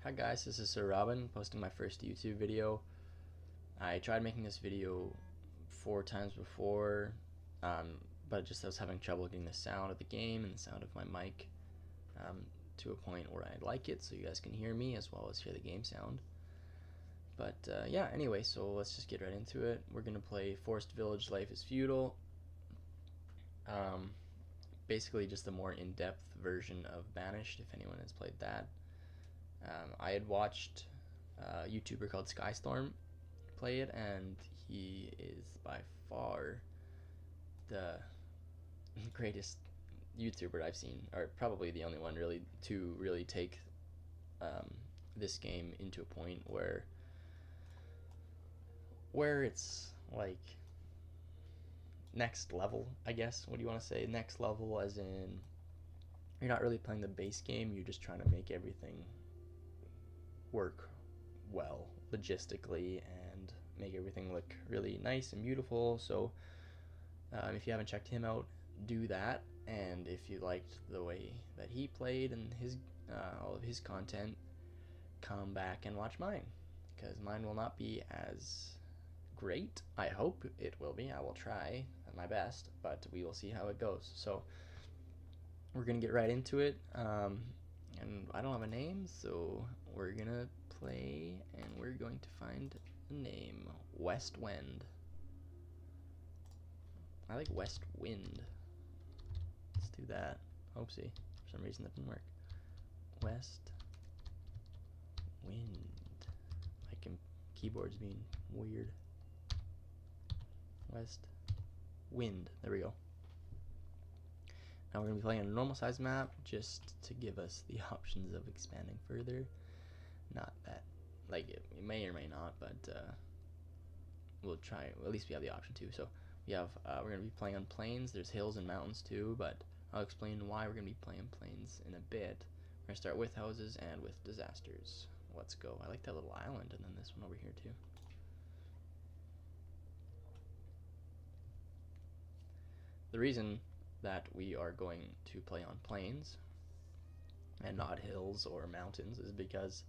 Hi guys, this is SirRobin posting my first YouTube video. I tried making this video 4 times before, but just I was having trouble getting the sound of the game and the sound of my mic to a point where I like it so you guys can hear me as well as hear the game sound. But yeah, anyway, so let's just get right into it. We're going to play Forest Village Life is Feudal. Basically just a more in-depth version of Banished, if anyone has played that. I had watched a YouTuber called Skystorm play it, and he is by far the greatest YouTuber I've seen, or probably the only one really to really take this game into a point where it's like next level, I guess. What do you want to say? Next level, as in you're not really playing the base game, you're just trying to make everything work well logistically and make everything look really nice and beautiful. So if you haven't checked him out, do that. And if you liked the way that he played and his all of his content, come back and watch mine, because mine will not be as great. I hope it will be. I will try my best, but we will see how it goes. So we're gonna get right into it. And I don't have a name, so we're gonna play and we're going to find a name. Westwind. I like Westwind. Let's do that. Oopsie. For some reason that didn't work. West Wind. Like keyboards being weird. West Wind. There we go. Now we're going to be playing a normal size map just to give us the options of expanding further. Not that, like, it may or may not, but we'll try. At least we have the option to. So we have, we're going to be playing on plains. There's hills and mountains too, but I'll explain why we're going to be playing plains in a bit. We're going to start with houses and with disasters. Let's go. I like that little island, and then this one over here too. The reason that we are going to play on plains and not hills or mountains is because,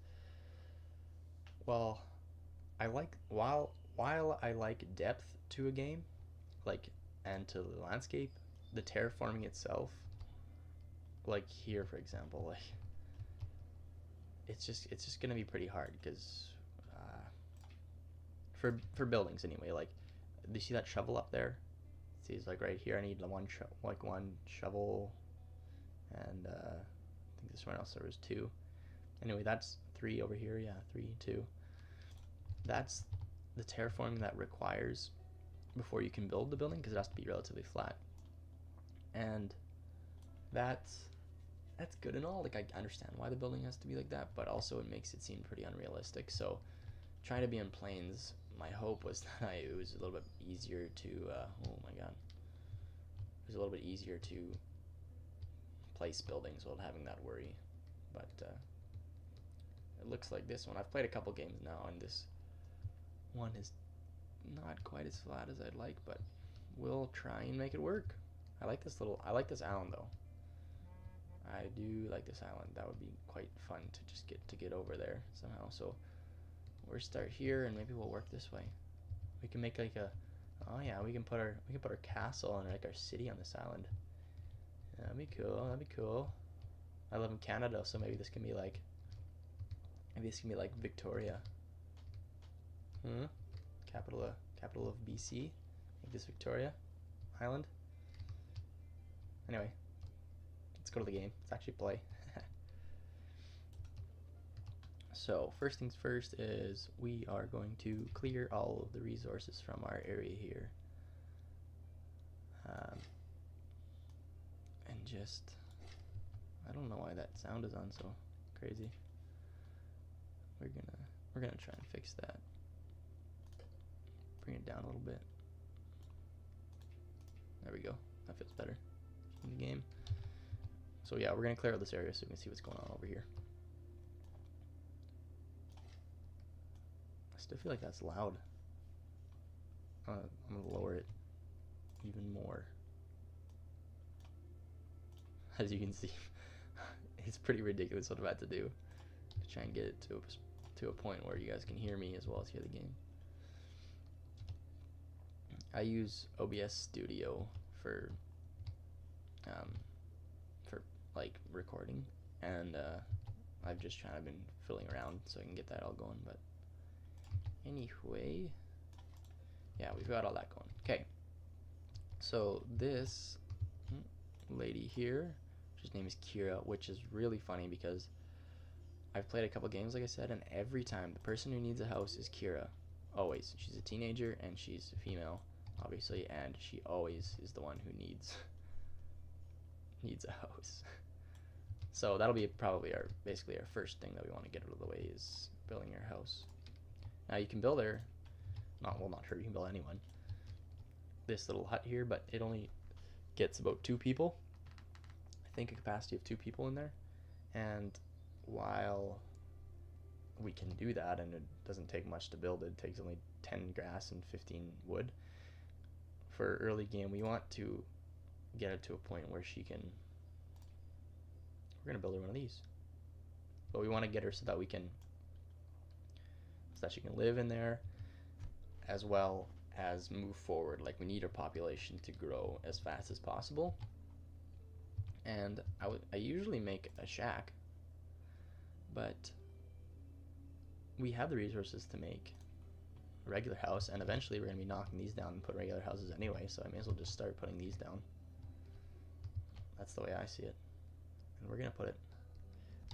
well, I like while I like depth to a game, like, and to the landscape, the terraforming itself, like here for example, like it's just gonna be pretty hard because for buildings anyway. Like, do you see that shovel up there? See, it's like right here. I need one shovel, and I think this one else there was 2. Anyway, that's 3 over here. Yeah, 3, 2. That's the terraforming that requires before you can build the building, because it has to be relatively flat. And that's good and all. Like, I understand why the building has to be like that, but also it makes it seem pretty unrealistic. So trying to be in plains, my hope was that it was a little bit easier to oh my god, it was a little bit easier to place buildings without having that worry. But it looks like this one, I've played a couple games now, and this one is not quite as flat as I'd like, but we'll try and make it work. I like this island though. I do like this island. That would be quite fun to just get over there somehow. So we'll start here, and maybe we'll work this way. We can make like a, oh yeah, we can put our castle and like our city on this island. That'd be cool. That'd be cool. I live in Canada, so maybe this can be like Victoria. Capital of BC. Make this Victoria Island. Anyway, let's go to the game. Let's actually play. So first things first is we are going to clear all of the resources from our area here, and just, I don't know why that sound is on so crazy. We're gonna try and fix that. Bring it down a little bit. There we go. That feels better in the game. So yeah, we're gonna clear out this area so we can see what's going on over here. I still feel like that's loud. I'm gonna lower it even more. As you can see, it's pretty ridiculous what I'm about to do. try and get it to a point where you guys can hear me as well as hear the game. I use OBS Studio for like recording, and I've just kind of been fiddling around so I can get that all going. But anyway, yeah, we've got all that going. Okay, so this lady here, whose name is Kira, which is really funny because I've played a couple games, like I said, and every time the person who needs a house is Kira. Always. She's a teenager and she's a female, obviously, and she always is the one who needs a house. So that'll be probably basically our first thing that we want to get out of the way is building your house. Now you can build her, not her, you can build anyone, this little hut here, but it only gets about 2 people. I think a capacity of 2 people in there. And while we can do that, and it doesn't take much to build it takes only 10 grass and 15 wood, for early game we want to get it to a point where she can, we're gonna build her one of these, but we want to get her so that she can live in there as well as move forward. Like, we need her population to grow as fast as possible. And I usually make a shack, but we have the resources to make a regular house, and eventually we're going to be knocking these down and put regular houses anyway, so I may as well just start putting these down. That's the way I see it. And we're going to put it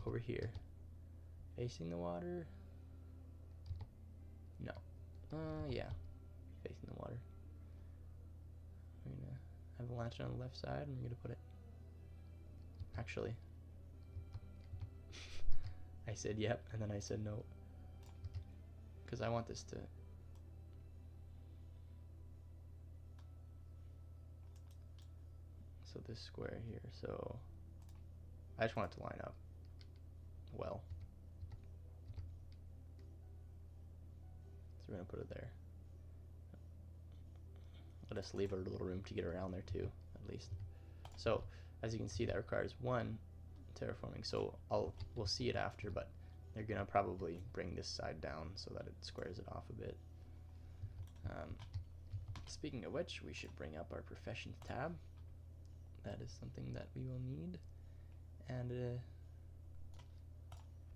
over here, facing the water. No. Yeah, facing the water. We're going to have the lantern on the left side, and we're going to put it, actually, I said yep, and then I said no, because I want this to, so this square here, so I just want it to line up well. So we're going to put it there. Let us leave a little room to get around there too, at least. So as you can see, that requires 1 terraforming, so we'll see it after, but they're gonna probably bring this side down so that it squares it off a bit. Speaking of which, we should bring up our professions tab. That is something that we will need, and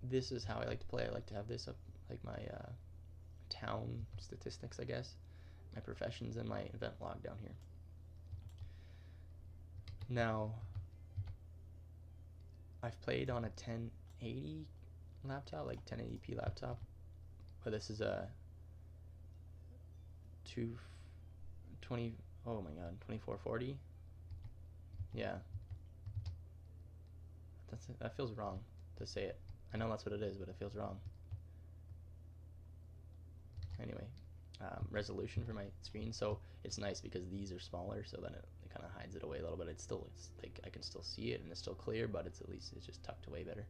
this is how I like to play. I like to have this up, like my town statistics, I guess, my professions, and my event log down here. Now, I've played on a 1080 laptop, like 1080p laptop, but this is a 2440. Yeah, that feels wrong to say it. I know that's what it is, but it feels wrong. Anyway, resolution for my screen, so it's nice because these are smaller, so then it kind of hides it away a little bit. It's like I can still see it and it's still clear, but it's just tucked away better.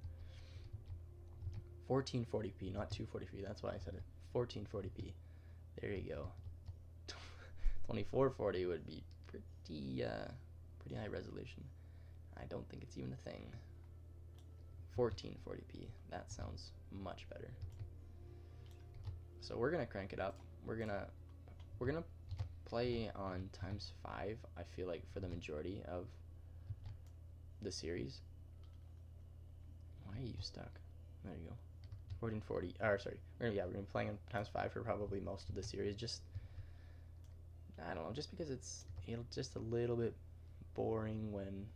1440p, not 240p. That's why I said it. 1440p. There you go. 2440 would be pretty high resolution. I don't think it's even a thing. 1440p. That sounds much better. So we're gonna crank it up. We're gonna play on ×5, I feel like, for the majority of the series. Why are you stuck? There you go. 1440, sorry, we're gonna be playing on ×5 for probably most of the series. Just, I don't know, just because it's just a little bit boring when,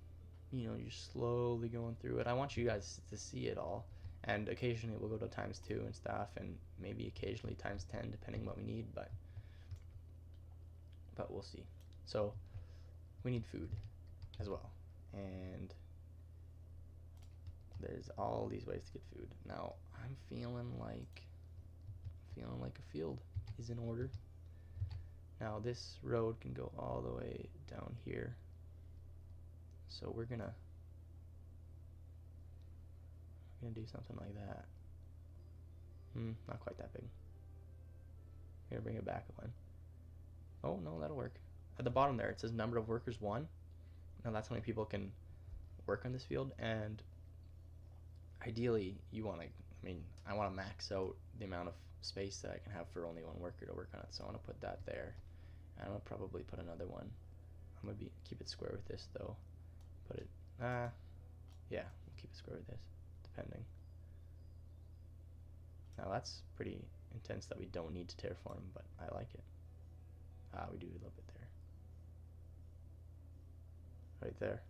you know, you're slowly going through it. I want you guys to see it all, and occasionally we'll go to ×2 and stuff, and maybe occasionally ×10, depending what we need, but we'll see. So we need food as well, and there's all these ways to get food. Now I'm feeling like a field is in order. Now this road can go all the way down here, so we're gonna do something like that. Not quite that big. We're gonna bring it back one. Oh no, that'll work. At the bottom there it says number of workers 1. Now that's how many people can work on this field, and ideally you want a I mean, I want to max out the amount of space that I can have for only one worker to work on it, so I want to put that there. And I'm going to probably put another one. I'm going to keep it square with this, though. Put it, yeah, we'll keep it square with this, depending. Now that's pretty intense that we don't need to terraform, but I like it. We do a little bit there. Right there.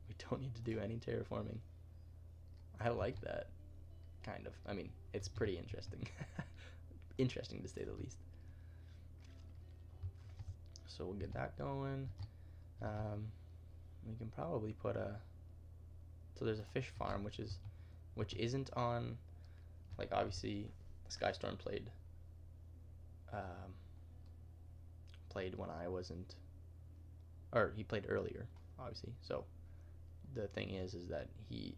We don't need to do any terraforming. I like that, kind of. I mean, it's pretty interesting. Interesting to say the least. So we'll get that going. We can probably put a, so there's a fish farm which isn't on, like, obviously Skystorm played when I wasn't, or he played earlier, obviously. So the thing is that he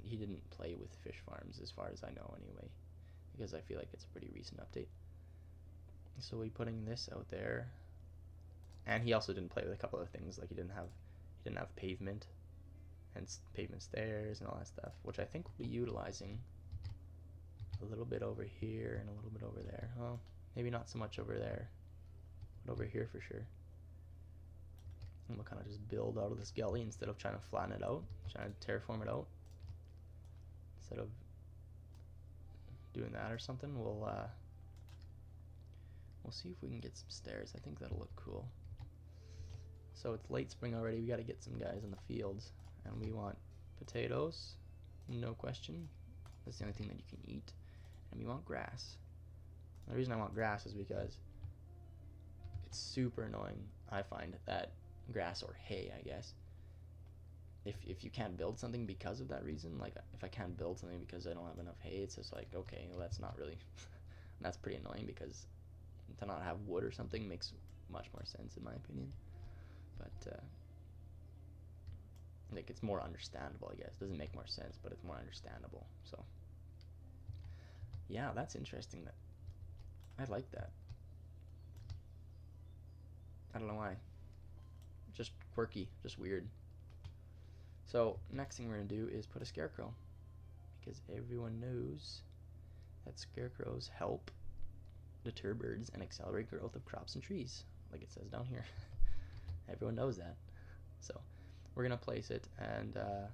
didn't play with fish farms as far as I know anyway, because I feel like it's a pretty recent update. So we're putting this out there, and he also didn't play with a couple of things, like he didn't have pavement and pavement stairs and all that stuff, which I think we'll be utilizing a little bit over here and a little bit over there. Well, maybe not so much over there, but over here for sure. And we'll kind of just build out of this gully instead of trying to flatten it out, trying to terraform it out. Instead of doing that or something, we'll see if we can get some stairs. I think that'll look cool. So it's late spring already. We got to get some guys in the fields, and we want potatoes, no question. That's the only thing that you can eat. And we want grass. The reason I want grass is because it's super annoying, I find, that grass or hay, I guess, if you can't build something because of that reason, like if I can't build something because I don't have enough hay, it's just like, okay, well, that's not really that's pretty annoying, because to not have wood or something makes much more sense in my opinion. But like, it's more understandable, I guess. It doesn't make more sense, but it's more understandable. So yeah, that's interesting. That I like that. I don't know why. Just quirky, just weird. So next thing we're gonna do is put a scarecrow, because everyone knows that scarecrows help deter birds and accelerate growth of crops and trees, like it says down here. Everyone knows that. So we're gonna place it, and I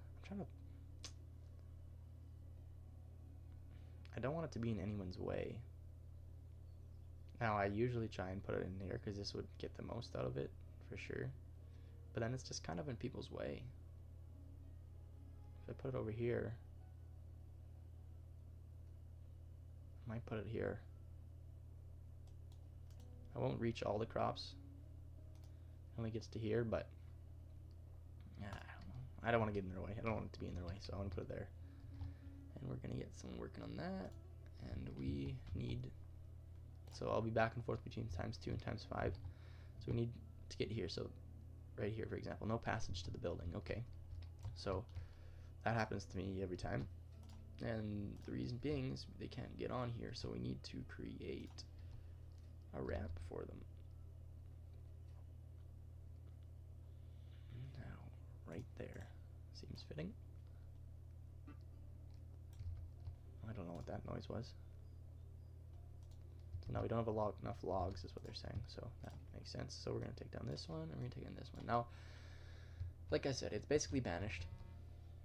don't want it to be in anyone's way. Now I usually try and put it in here because this would get the most out of it for sure, but then it's just kind of in people's way. If I put it over here, I might put it here. I won't reach all the crops. It only gets to here, but yeah, I don't know. I don't want to get in their way. I don't want it to be in their way, so I want to put it there. And we're gonna get someone working on that, and we need, so I'll be back and forth between ×2 and ×5. So we need to get here. So right here, for example, no passage to the building. Okay, so that happens to me every time, and the reason being is they can't get on here, so we need to create a ramp for them. Now, right there seems fitting. I don't know what that noise was. So now we don't have enough logs, is what they're saying, so that makes sense. So we're going to take down this one, and we're going to take down this one. Now, like I said, it's basically banished,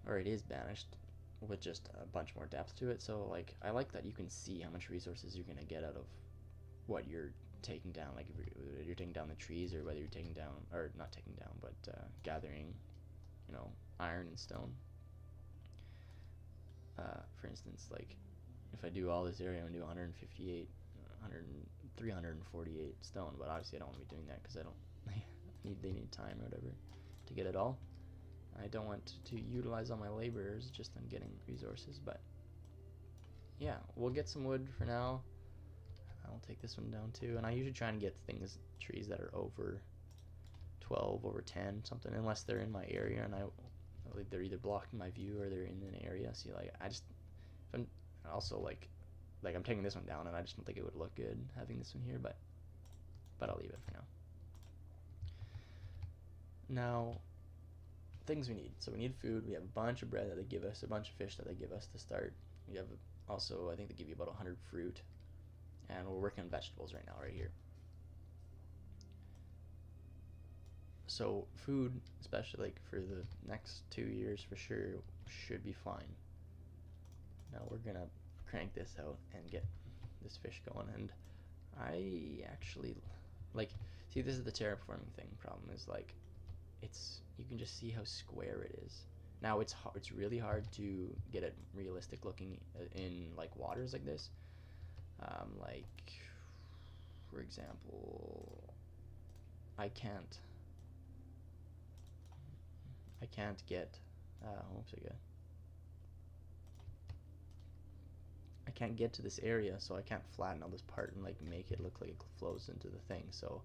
or it is banished, with just a bunch more depth to it. So, like, I like that you can see how much resources you're going to get out of what you're taking down. Like, if you're taking down the trees, or whether you're taking down, or not taking down, but gathering, you know, iron and stone. For instance, like, if I do all this area, I'm going to do 348 stone, but obviously I don't want to be doing that because I don't they need time or whatever to get it all. I don't want to utilize all my laborers just on getting resources, but yeah, we'll get some wood for now. I'll take this one down too, and I usually try and get trees that are over 12, over 10, something, unless they're in my area and they're either blocking my view or they're in an area. See, like, I'm also like I'm taking this one down, and I just don't think it would look good having this one here, but I'll leave it for now. Now, things we need. So we need food. We have a bunch of bread that they give us, a bunch of fish that they give us to start. you have also, I think they give you about 100 fruit, and we're working on vegetables right now, right here. So food, especially like for the next 2 years for sure, should be fine. Now we're gonna crank this out and get this fish going, and I actually like, see, this is the terraforming thing. Problem is, like, it's, you can just see how square it is. Now it's really hard to get it realistic looking in like waters like this. Like for example, I can't get I can't get to this area, so I can't flatten out this part and like make it look like it flows into the thing. So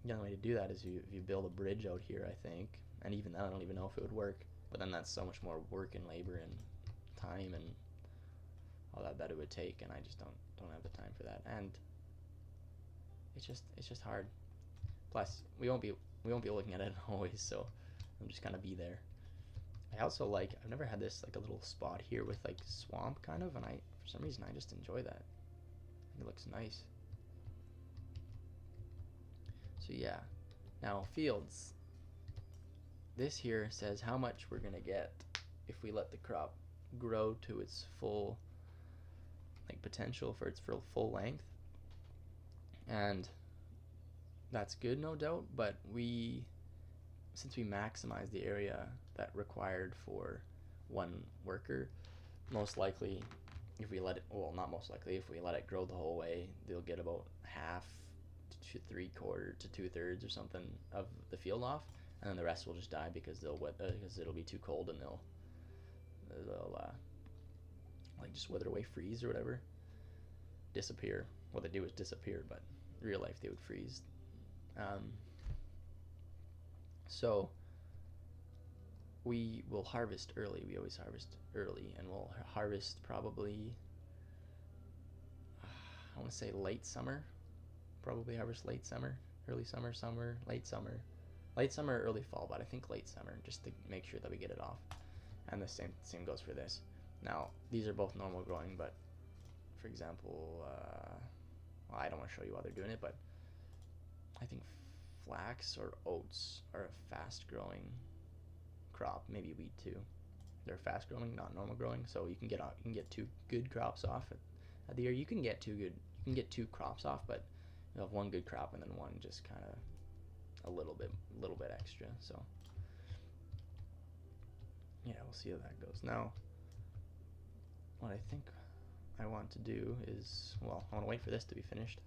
the only way to do that is if you build a bridge out here, I think. And even then, I don't even know if it would work. But then that's so much more work and labor and time and all that it would take, and I just don't have the time for that. And it's just hard. Plus, we won't be looking at it always, so I'm just gonna be there. I also like, I've never had this like a little spot here with like swamp kind of, and for some reason I just enjoy that. I think it looks nice. So yeah, now fields. This here says how much we're gonna get if we let the crop grow to its full like potential for its full length, and that's good, no doubt. But since we maximize the area that required for one worker, most likely if we let it, well, not most likely, if we let it grow the whole way, they'll get about half to 3/4 to 2/3 or something of the field off, and then the rest will just die because because it'll be too cold, and they'll like just wither away, freeze or whatever, disappear. What they do is disappear, but in real life they would freeze. So we will harvest early. We always harvest early, and we'll harvest probably, I want to say late summer. Probably harvest late summer, early summer, late summer, early fall, but I think late summer, just to make sure that we get it off. And the same goes for this. Now these are both normal growing, but for example, well, I don't want to show you how they're doing it, but I think flax or oats are a fast growing crop, maybe wheat too. They're fast growing, not normal growing, so you can get 2 good crops off at the year. You can get 2 crops off, but you have 1 good crop and then 1 just kind of a little bit extra. So yeah, we'll see how that goes. Now what I think I want to do is, well, I want to wait for this to be finished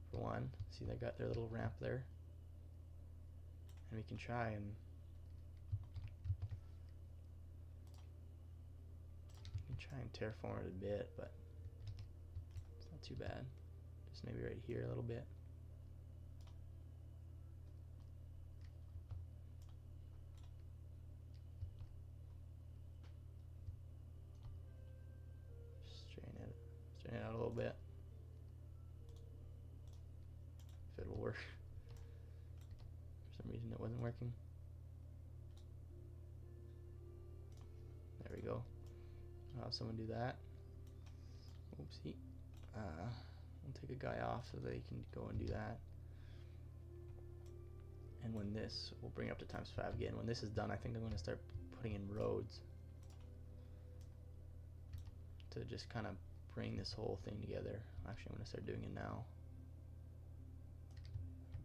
for one. See, they got their little ramp there, and we can try and terraform it a bit, but it's not too bad. Just maybe right here a little bit. Straighten it out a little bit. If it'll work. For some reason it wasn't working. There we go. I'll have someone do that. Oopsie. We'll take a guy off so they can go and do that. And when this, we'll bring it up to ×5 again. When this is done, I think I'm going to start putting in roads to just kind of bring this whole thing together. Actually, I'm going to start doing it now.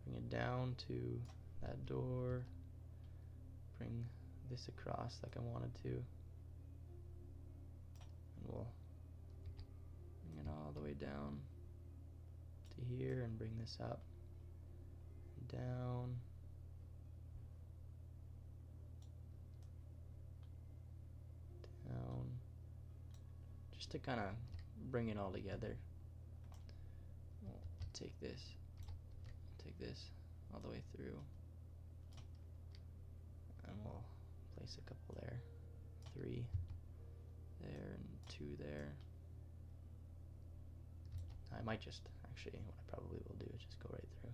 Bring it down to that door. Bring this across like I wanted to. And we'll bring it all the way down to here and bring this up and down. Down. Just to kind of bring it all together. We'll take this all the way through, and we'll place a couple there, 3 there and 2 there. I might just, actually, what I probably will do is just go right through,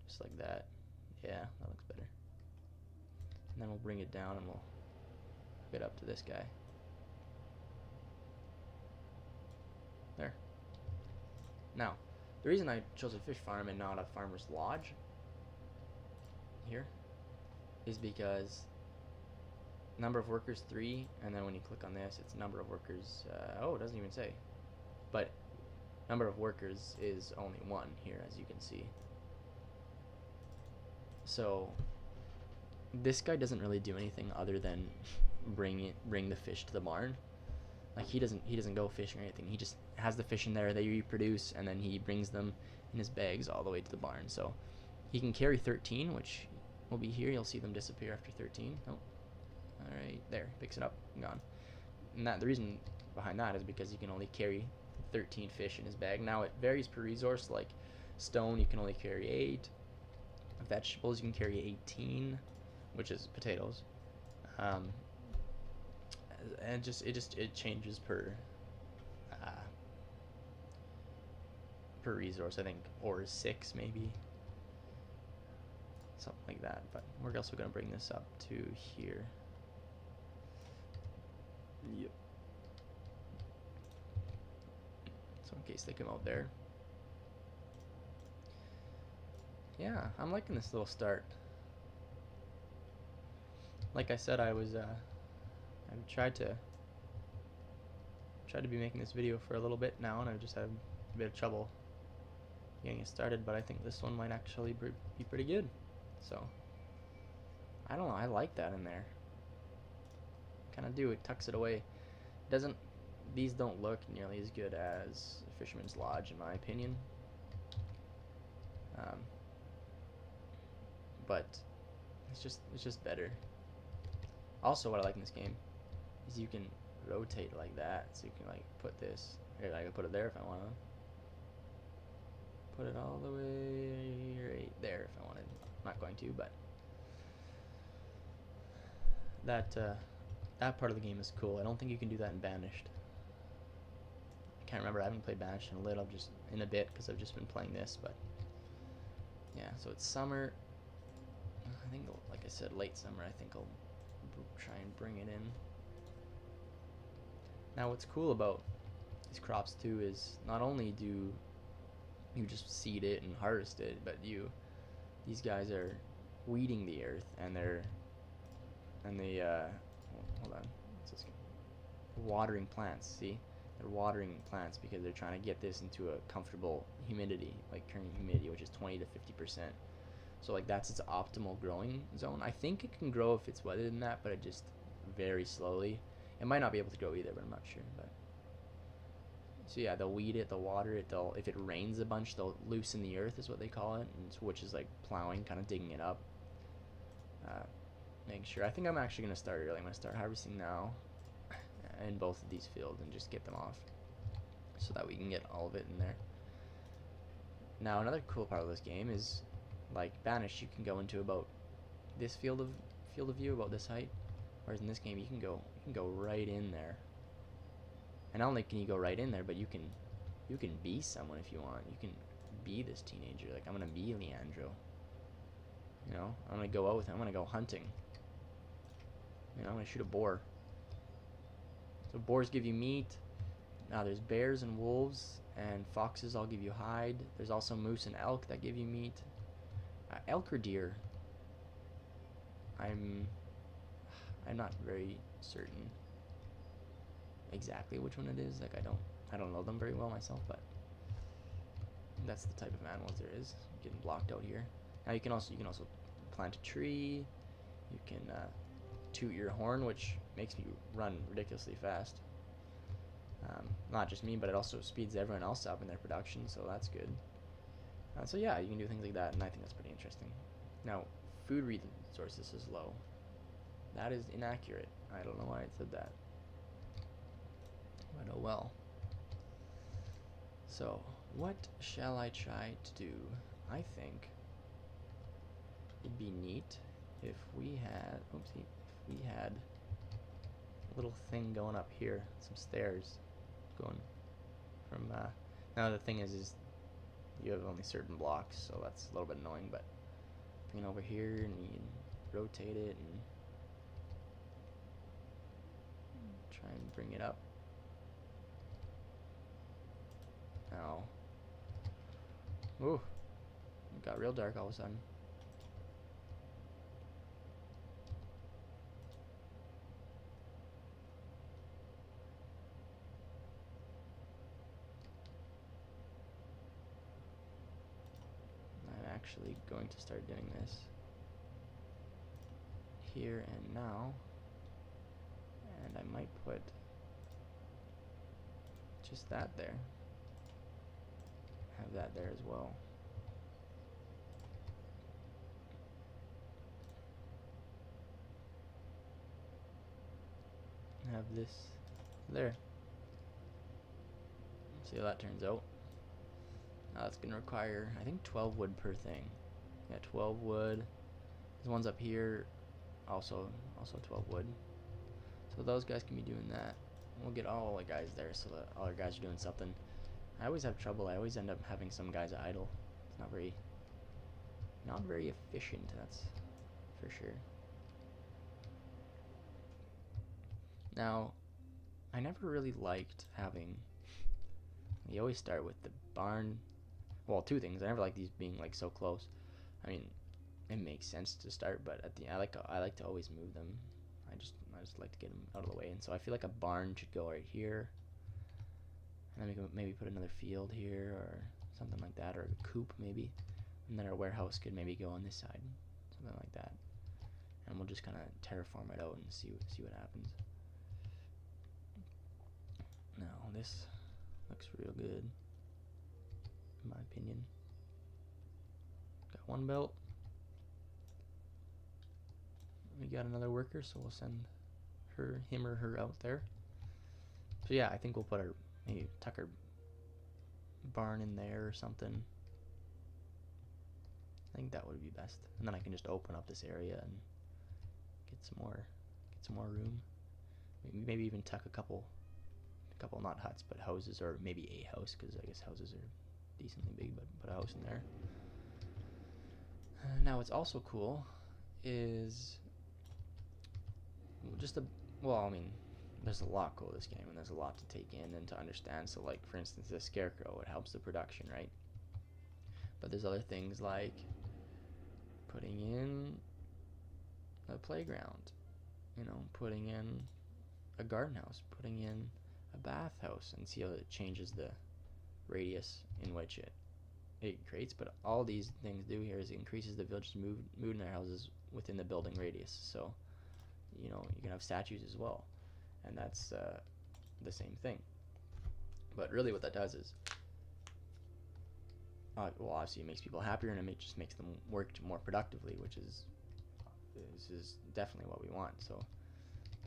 just like that. Yeah, that looks better. And then we'll bring it down and we'll hook it up to this guy. Now, the reason I chose a fish farm and not a farmer's lodge here is because number of workers 3, and then when you click on this, it's number of workers. Oh, it doesn't even say, but number of workers is only 1 here, as you can see. So this guy doesn't really do anything other than bring the fish to the barn. Like he doesn't go fishing or anything. He just has the fish in there, they reproduce, and then he brings them in his bags all the way to the barn. So he can carry 13, which will be here. You'll see them disappear after 13. Oh, all right, there, picks it up, gone. And the reason behind that is because you can only carry 13 fish in his bag. Now it varies per resource. Like stone, you can only carry 8. Vegetables, you can carry 18, which is potatoes. And it changes per resource. I think ore is 6 maybe, something like that. But we're also gonna bring this up to here. Yep. So in case they come out there. Yeah, I'm liking this little start. Like I said, I've tried to be making this video for a little bit now, and I've just had a bit of trouble getting it started, but I think this one might actually be pretty good. So I don't know, I like that in there. Kind of do, it tucks it away. These don't look nearly as good as a Fisherman's Lodge in my opinion. But it's just better. Also, what I like in this game is you can rotate like that, so you can like put this here. I can put it there if I want to. Put it all the way right there if I wanted. I'm not going to, but that part of the game is cool. I don't think you can do that in Banished. I can't remember. I haven't played Banished in a little, just in a bit, because I've just been playing this. But yeah, so it's summer. I think, like I said, late summer. I think I'll try and bring it in. Now, what's cool about these crops too is not only do you just seed it and harvest it, but these guys are weeding the earth, and they hold on, what's this? Watering plants. See, they're watering plants because they're trying to get this into a comfortable humidity, like current humidity, which is 20 to 50%. So like that's its optimal growing zone. I think it can grow if it's wetter than that, but it just very slowly. It might not be able to grow either, but I'm not sure. But so yeah, they'll weed it, they'll water it, if it rains a bunch, they'll loosen the earth is what they call it, which is like plowing, kind of digging it up. Make sure. I think I'm actually gonna start early. I'm gonna start harvesting now in both of these fields and just get them off, so that we can get all of it in there. Now another cool part of this game is, like Banished, you can go into about this field of view, about this height, whereas in this game you can go right in there. And not only can you go right in there, but you can be someone if you want. You can be this teenager. Like I'm gonna be Leandro. You know, I'm gonna go out with him. I'm gonna go hunting. You know, I'm gonna shoot a boar. So boars give you meat. Now there's bears and wolves and foxes. All give you hide. There's also moose and elk that give you meat. Elk or deer? I'm not very certain exactly which one it is. Like I don't know them very well myself, but that's the type of animals there is. Getting blocked out here. Now you can also plant a tree. You can toot your horn, which makes me run ridiculously fast. Not just me, but it also speeds everyone else up in their production, so that's good. So yeah, you can do things like that, and I think that's pretty interesting. Now, food resources is low. That is inaccurate. I don't know why it said that. But oh well. So, what shall I try to do? I think it'd be neat if we had, a little thing going up here, some stairs going from, now the thing is you have only certain blocks, so that's a little bit annoying, but bring it over here and you can rotate it and try and bring it up. Now, Ooh, it got real dark all of a sudden. I'm actually going to start doing this here and now, and I might put just that there. Have that there as well. Have this there. See how that turns out. Now that's gonna require, I think, 12 wood per thing. Yeah, 12 wood. There's ones up here, also 12 wood. So those guys can be doing that. We'll get all the guys there so that all our guys are doing something. I always have trouble. I always end up having some guys idle. It's not very efficient. That's for sure. Now, I never really liked having. You always start with the barn. Well, two things. I never like these being like so close. I mean, it makes sense to start, but at the I like to always move them. I just like to get them out of the way, and so I feel like a barn should go right here, and then we can maybe put another field here or something like that, or a coop maybe, and then our warehouse could maybe go on this side, something like that, and we'll just kind of terraform it out and see what happens. Now this looks real good, in my opinion. Got one belt. We got another worker, so we'll send him or her out there. So yeah, I think we'll put maybe tuck our barn in there or something. I think that would be best. And then I can just open up this area and get some more room. Maybe even tuck a couple not huts, but houses, or maybe a house, because I guess houses are decently big, but put a house in there. Now what's also cool is just I mean, there's a lot cool to this game, and there's a lot to take in and to understand. So like, for instance, the scarecrow, it helps the production, right? But there's other things like putting in a playground, putting in a garden house, putting in a bathhouse, and see how it changes the radius in which it creates. But all these things do here is it increases the village's mood in their houses within the building radius. So you can have statues as well, and that's the same thing. But really what that does is well, obviously it makes people happier, and it just makes them work more productively, which is definitely what we want. So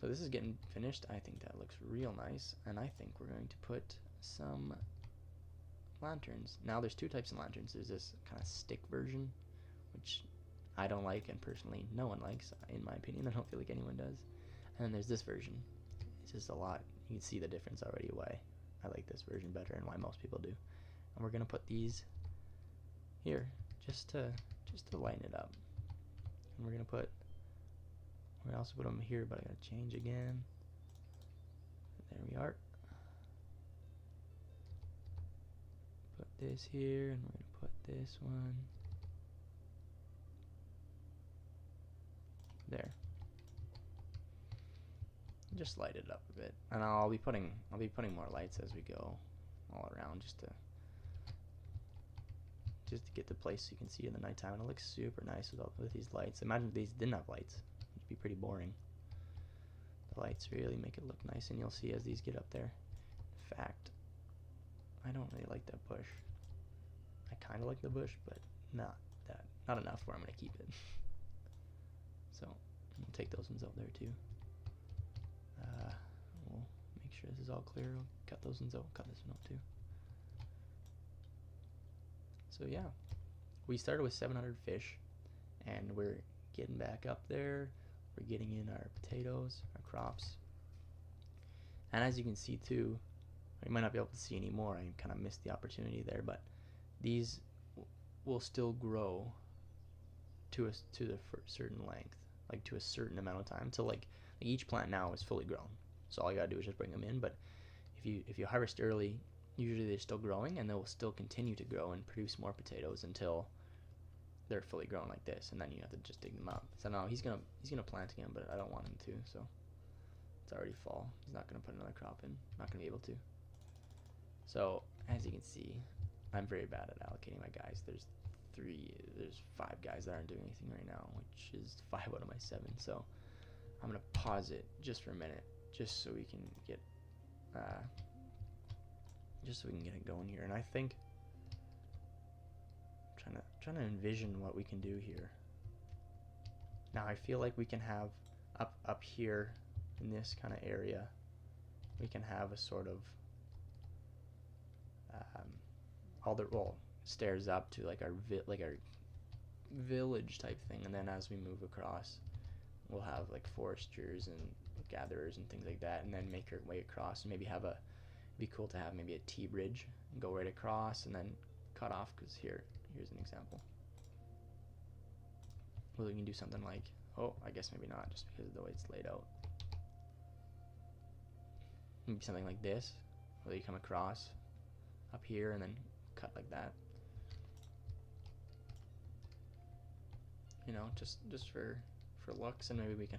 this is getting finished. I think that looks real nice, and I think we're going to put some lanterns. Now there's two types of lanterns. There's this kind of stick version, which I don't like, and personally no one likes, in my opinion. I don't feel like anyone does. And then there's this version. It's just a lot. You can see the difference already, why I like this version better and why most people do. And we're gonna put these here just to lighten it up. And we're gonna also put them here, but I gotta change again. There we are. Put this here, and we're gonna put this one there. Just light it up a bit, and I'll be putting more lights as we go all around, just to get the place so you can see in the nighttime. And it looks super nice with these lights. Imagine if these didn't have lights; it'd be pretty boring. The lights really make it look nice, and you'll see as these get up there. In fact, I don't really like that bush. I kind of like the bush, but not enough where I'm gonna keep it. So we'll take those ones out there too. We'll make sure this is all clear. We'll cut those ones out. Cut this one out too. So yeah, we started with 700 fish, and we're getting back up there. We're getting in our potatoes, our crops, and as you can see too, you might not be able to see anymore. I kind of missed the opportunity there, but these will still grow to the certain length, like to a certain amount of time. So like each plant now is fully grown, so all you gotta do is just bring them in. But if you harvest early, usually they're still growing, and they will still continue to grow and produce more potatoes until they're fully grown like this, and then you have to just dig them out. So now he's gonna plant again, but I don't want him to, so it's already fall. He's not gonna put another crop in. Not gonna be able to. So as you can see, I'm very bad at allocating my guys. There's 5 guys that aren't doing anything right now, which is 5 out of my 7. So I'm gonna pause it just for a minute, just so we can get it going here. And I think trying to envision what we can do here. Now I feel like we can have up here in this kind of area, we can have a sort of stairs up to like our village type thing, and then as we move across, we'll have like foresters and gatherers and things like that, and then make our way across, and maybe have it'd be cool to have maybe a T-bridge and go right across and then cut off, because here's an example. Well, we can do something like, oh, I guess maybe not, just because of the way it's laid out. Maybe something like this, where you come across up here and then cut like that. You know, just for looks, and maybe we can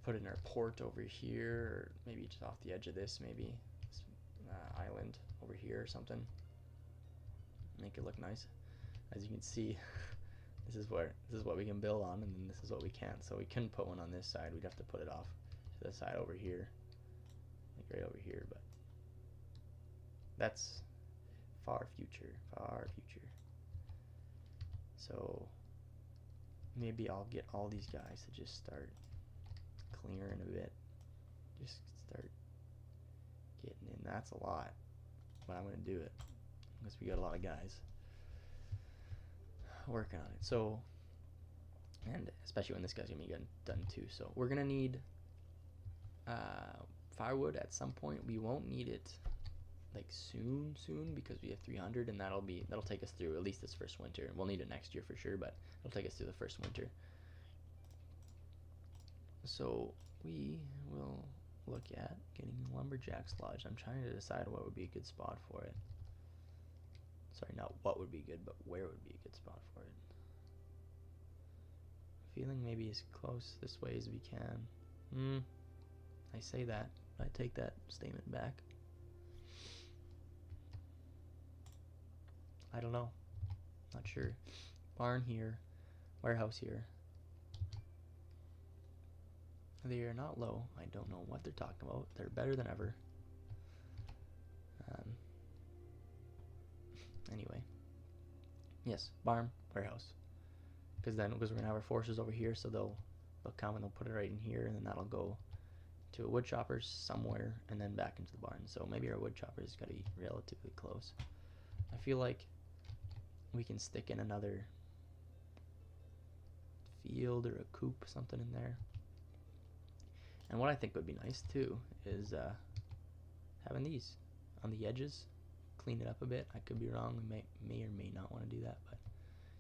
put in our port over here, or maybe just off the edge of this, maybe this island over here or something. Make it look nice. As you can see, this is what we can build on, and then this is what we can't. So we couldn't put one on this side. We'd have to put it off to the side over here, like right over here. But that's far future. So maybe I'll get all these guys to just start clearing a bit. Just start getting in. That's a lot, but I'm gonna do it because we got a lot of guys working on it. So, and especially when this guy's gonna be done too. So we're gonna need firewood at some point. We won't need it like soon because we have 300, and that'll take us through at least this first winter. We'll need it next year for sure, but it'll take us through the first winter. So we will look at getting Lumberjack's Lodge. I'm trying to decide what would be a good spot for it. Sorry, not what would be good, but where would be a good spot for it. Feeling maybe as close this way as we can. I say that, I take that statement back. I don't know. Not sure. Barn here, warehouse here. They are not low. I don't know what they're talking about. They're better than ever. Anyway. Yes, barn, warehouse. Because we're gonna have our forces over here, so they'll come and they'll put it right in here, and then that'll go to a wood chopper somewhere, and then back into the barn. So maybe our wood chopper's gotta be relatively close. I feel like we can stick in another field or a coop, something in there. And what I think would be nice too is having these on the edges, clean it up a bit. I could be wrong. We may or may not want to do that, but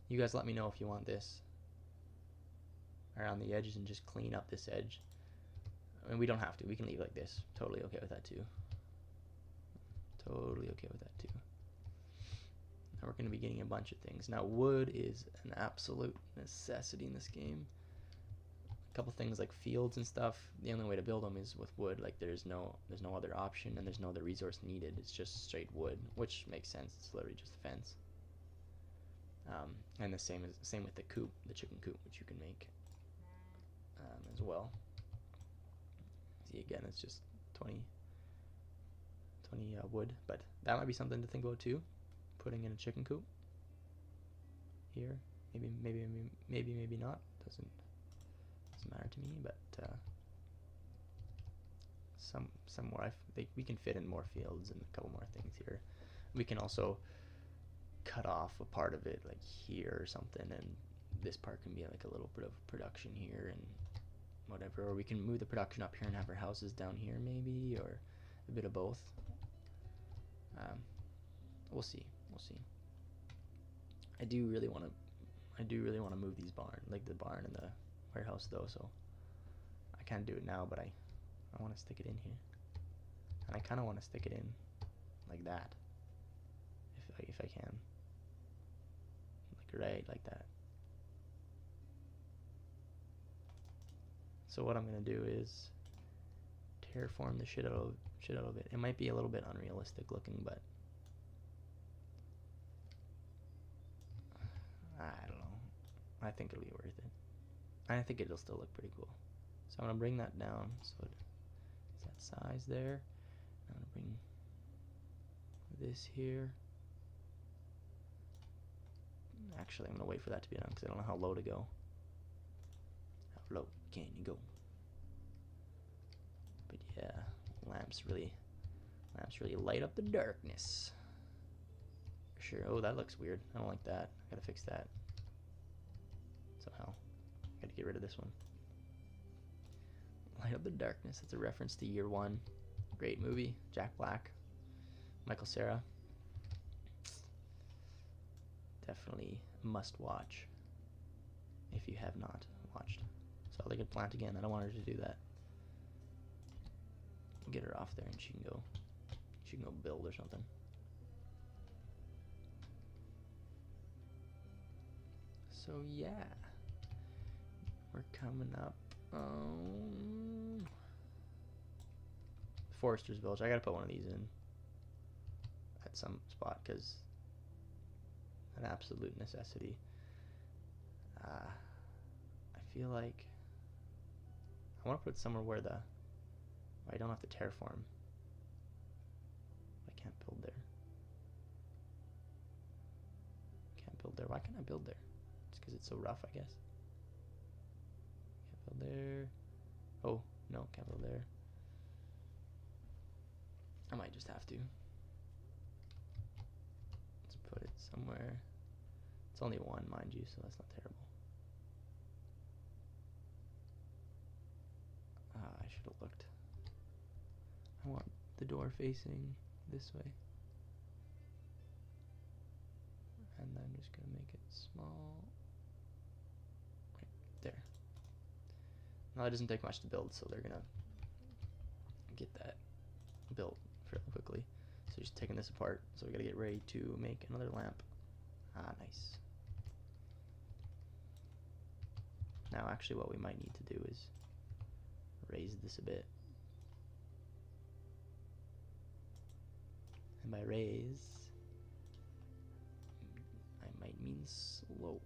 you guys let me know if you want this around the edges and just clean up this edge. I mean, we don't have to. We can leave it like this. Totally okay with that too. Totally okay with that too. Now we're going to be getting a bunch of things. Now wood is an absolute necessity in this game. A couple things like fields and stuff, the only way to build them is with wood. Like there's no other option, and there's no other resource needed. It's just straight wood, which makes sense. It's literally just a fence. And the same with the coop, the chicken coop, which you can make as well. See, again, it's just 20 wood, but that might be something to think about too. Putting in a chicken coop here, maybe not. Doesn't matter to me, but somewhere we can fit in more fields and a couple more things here. We can also cut off a part of it, like here or something, and this part can be like a little bit of production here and whatever. Or we can move the production up here and have our houses down here, maybe, or a bit of both. We'll see. I do really want to move these like the barn and the warehouse though, so I can't do it now, but I want to stick it in here. And I kind of want to stick it in like that, if I can, like right like that. So what I'm gonna do is terraform the shit out of it. It might be a little bit unrealistic looking, but I don't know. I think it'll be worth it. I think it'll still look pretty cool. So I'm gonna bring that down so it's that size there. I'm gonna bring this here. Actually, I'm gonna wait for that to be done because I don't know how low to go. How low can you go? But yeah, lamps really light up the darkness. For sure. Oh, that looks weird. I don't like that. I gotta fix that somehow. Gotta get rid of this one. Light up the darkness. That's a reference to Year One. Great movie. Jack Black, Michael Cera. Definitely must watch if you have not watched. So they could plant again. I don't want her to do that. Get her off there and she can go build or something. So yeah, we're coming up Forester's Village. I gotta put one of these in at some spot because an absolute necessity. I feel like I want to put it somewhere where I don't have to terraform. I can't build there. Can't build there. Why can't I build there? It's because it's so rough, I guess. Can't build there. Oh, no, can't build there. I might just have to. Let's put it somewhere. It's only one, mind you, so that's not terrible. I should have looked. I want the door facing this way. And then I'm just gonna make it small. Right there. Now it doesn't take much to build, so they're gonna get that built fairly quickly. So just taking this apart. So we gotta get ready to make another lamp. Ah, nice. Now actually what we might need to do is raise this a bit. And by raise, I might mean slope.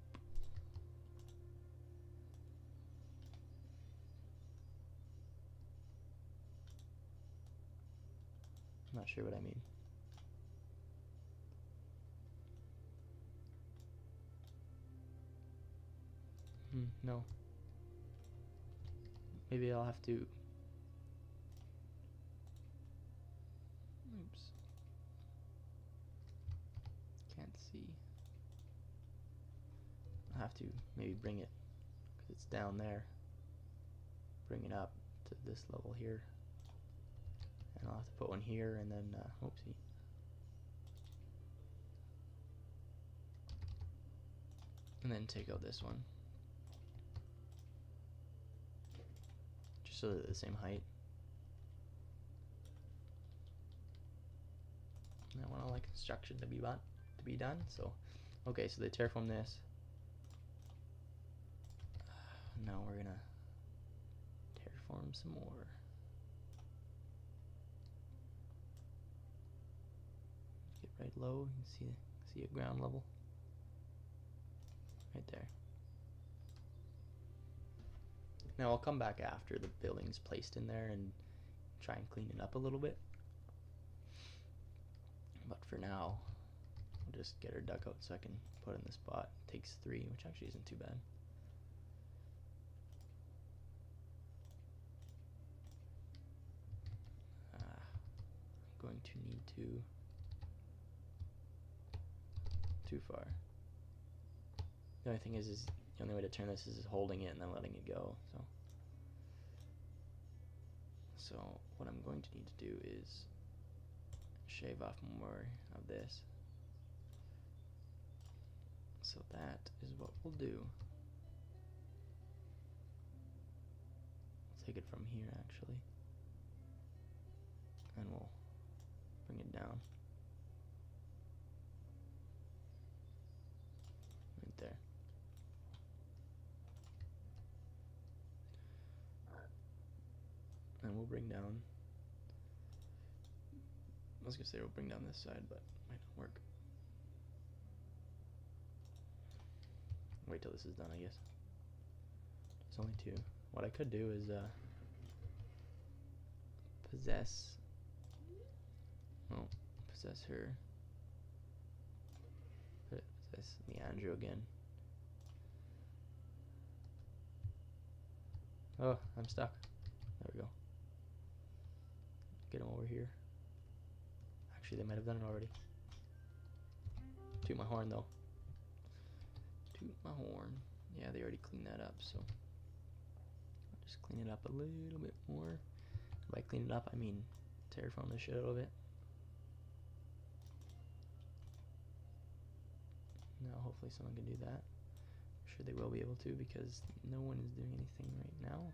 I'm not sure what I mean. No. Maybe I'll have to... Oops. Can't see. I'll have to maybe bring it, because it's down there. Bring it up to this level here. And I'll have to put one here and then, oopsie. And then take out this one. Just so they're the same height. And I want all like construction to be done. So, okay, so they terraform this. Now we're gonna terraform some more. Get right low. You can see a ground level. Right there. Now I'll come back after the building's placed in there and try and clean it up a little bit. But for now, I'll just get her dug out so I can put in the spot. It takes 3, which actually isn't too bad. I'm going to need to... Too far. The only thing is the only way to turn this is holding it and then letting it go. So what I'm going to need to do is shave off more of this. So that is what we'll do. We'll take it from here actually, and we'll down. Right there. And we'll bring down, I was gonna say we'll bring down this side, but it might not work. Wait till this is done, I guess. There's only two. What I could do is possess her. Possess Leandro again. Oh, I'm stuck. There we go. Get him over here. Actually, they might have done it already. Toot my horn, though. Toot my horn. Yeah, they already cleaned that up, so I'll just clean it up a little bit more. By clean it up, I mean terraform the shit out of it. Now, hopefully someone can do that. I'm sure they will be able to because no one is doing anything right now.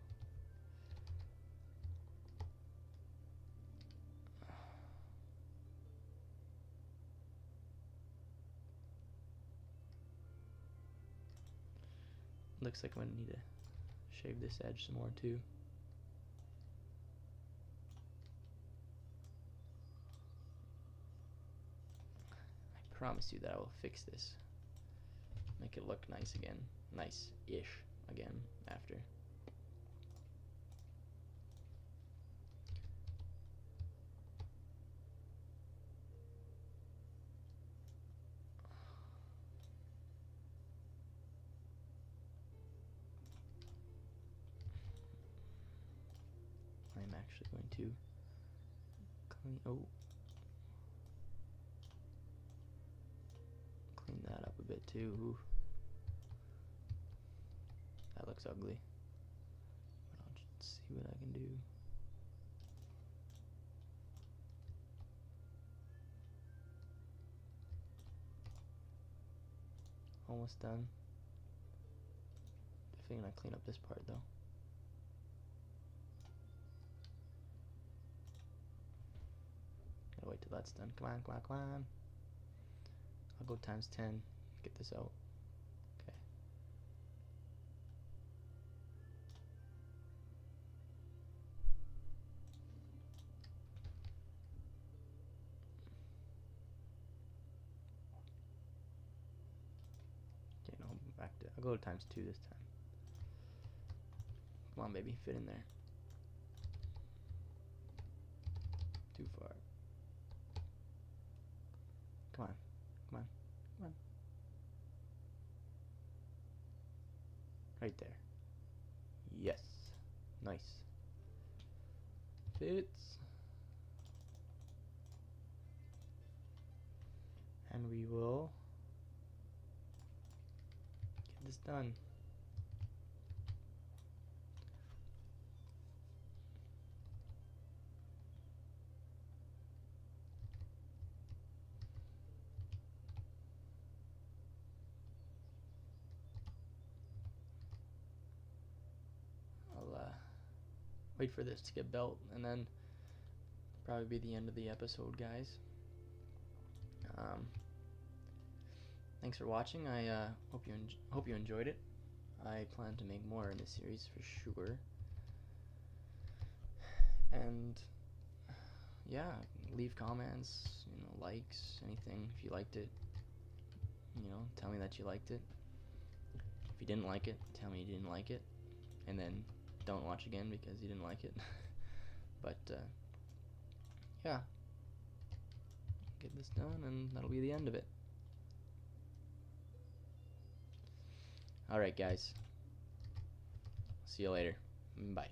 Looks like I'm gonna need to shave this edge some more too. I promise you that I will fix this. Make it look nice again. Nice-ish again after. I'm actually going to clean that up a bit too. Ooh. That looks ugly. But I'll just see what I can do. Almost done. Definitely gonna clean up this part though. Gotta wait till that's done. Come on, come on, come on. I'll go times 10. Get this out. Okay. Okay, no, back to. I'll go to times 2 this time. Come on, baby, fit in there. Too far. Come on, come on, come on. Right there. Yes. Nice. Fits. And we will get this done. Wait for this to get built, and then probably be the end of the episode, guys. Thanks for watching. I hope you enjoyed it. I plan to make more in this series for sure. And yeah, leave comments, likes, anything if you liked it. Tell me that you liked it. If you didn't like it, tell me you didn't like it, and then don't watch again because you didn't like it. But yeah, get this done and that'll be the end of it. Alright guys, see you later. Bye.